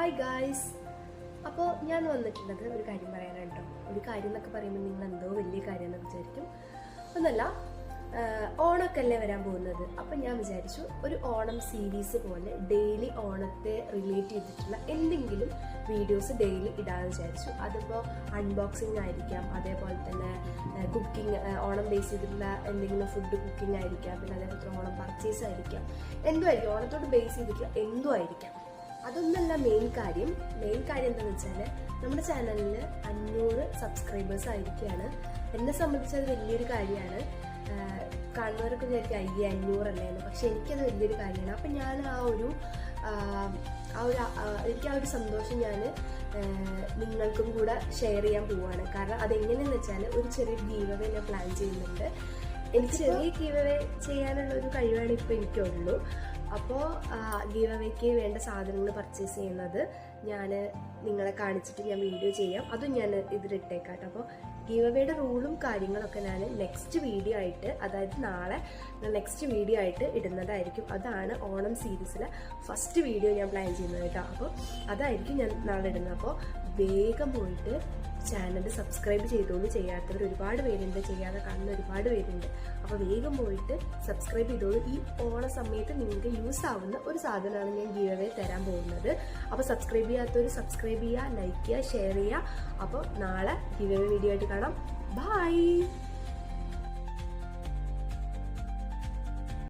Hi guys. അപ്പോൾ ഞാൻ വന്നിട്ടുള്ളത് ഒരു കാര്യം പറയാനാണ് കേട്ടോ. ഒരു കാര്യം എന്നൊക്കെ പറയുമ്പോൾ നിങ്ങൾ എന്തോ വലിയ കാര്യം എന്നൊക്കെ വിചാരിക്കും. ഒന്നല്ല, ഓണമൊക്കെ അല്ലേ വരാൻ പോകുന്നത്. അപ്പം ഞാൻ വിചാരിച്ചു ഒരു ഓണം സീരീസ് പോലെ ഡെയിലി ഓണത്തെ റിലേറ്റ് ചെയ്തിട്ടുള്ള എന്തെങ്കിലും വീഡിയോസ് ഡെയിലി ഇടാമെന്ന് വിചാരിച്ചു. അതിപ്പോൾ അൺബോക്സിങ് ആയിരിക്കാം, അതേപോലെ തന്നെ കുക്കിംഗ്, ഓണം ബേസ് ചെയ്തിട്ടുള്ള എന്തെങ്കിലും ഫുഡ് കുക്കിംഗ് ആയിരിക്കാം, പിന്നെ അതേപോലെ ഓണം പർച്ചേസ് ആയിരിക്കാം, എന്തും ആയിരിക്കും, ഓണത്തോട് ബേസ് ചെയ്തിട്ടുള്ള എന്തും ആയിരിക്കാം. അതൊന്നല്ല മെയിൻ കാര്യം എന്താണെന്ന് വെച്ചാൽ നമ്മുടെ ചാനലിൽ 500 സബ്സ്ക്രൈബേഴ്സ് ആയിരിക്കുകയാണ്. എന്നെ സംബന്ധിച്ച് അത് വലിയൊരു കാര്യമാണ്. കാണുന്നവരൊക്കെ വിചാരിക്കും 500 അല്ലേ എന്ന്, പക്ഷെ എനിക്കത് വലിയൊരു കാര്യമാണ്. അപ്പം ഞാൻ എനിക്ക് ആ ഒരു സന്തോഷം ഞാൻ നിങ്ങൾക്കും കൂടെ ഷെയർ ചെയ്യാൻ പോവുകയാണ്. കാരണം അതെങ്ങനെയെന്ന് വെച്ചാൽ ഒരു ചെറിയ ഗീവ് അവേ ഞാൻ പ്ലാൻ ചെയ്യുന്നുണ്ട്. എനിക്ക് ചെറിയ ഗീവ് അവേ ചെയ്യാനുള്ള ഒരു കഴിവാണ് ഇപ്പോൾ എനിക്കുള്ളൂ. അപ്പോൾ ഗീവ് അവേക്ക് വേണ്ട സാധനങ്ങൾ പർച്ചേസ് ചെയ്യുന്നത് ഞാൻ നിങ്ങളെ കാണിച്ചിട്ട് ഞാൻ വീഡിയോ ചെയ്യാം. അതും ഞാൻ ഇതിലിട്ടേക്കാം കേട്ടോ. അപ്പോൾ ഗീവ് അവേയുടെ റൂളും കാര്യങ്ങളൊക്കെ ഞാൻ നെക്സ്റ്റ് വീഡിയോ ആയിട്ട്, അതായത് നാളെ നെക്സ്റ്റ് വീഡിയോ ആയിട്ട് ഇടുന്നതായിരിക്കും. അതാണ് ഓണം സീരീസിലെ ഫസ്റ്റ് വീഡിയോ ഞാൻ പ്ലാൻ ചെയ്യുന്നത് കേട്ടോ. അപ്പോൾ അതായിരിക്കും ഞാൻ നാളെ ഇടുന്നത്. അപ്പോൾ വേഗം പോയിട്ട് ചാനൽ സബ്സ്ക്രൈബ് ചെയ്തോളൂ. ചെയ്യാത്തവർ ഒരുപാട് പേരുണ്ട്, ചെയ്യാതെ കാണുന്ന ഒരുപാട് പേരുണ്ട്. അപ്പോൾ വേഗം പോയിട്ട് സബ്സ്ക്രൈബ് ചെയ്തോളൂ. ഈ ഓണ സമയത്ത് നിങ്ങൾക്ക് യൂസ് ആവുന്ന ഒരു സാധനമാണ് ഞാൻ ഗീവ് അവേ തരാൻ പോകുന്നത്. അപ്പോൾ സബ്സ്ക്രൈബ് ചെയ്യാത്തവർ സബ്സ്ക്രൈബ് ചെയ്യുക, ലൈക്ക് ചെയ്യുക, ഷെയർ ചെയ്യുക. അപ്പോൾ നാളെ ഗീവ് അവേ വീഡിയോ ആയിട്ട് കാണാം. ബൈ.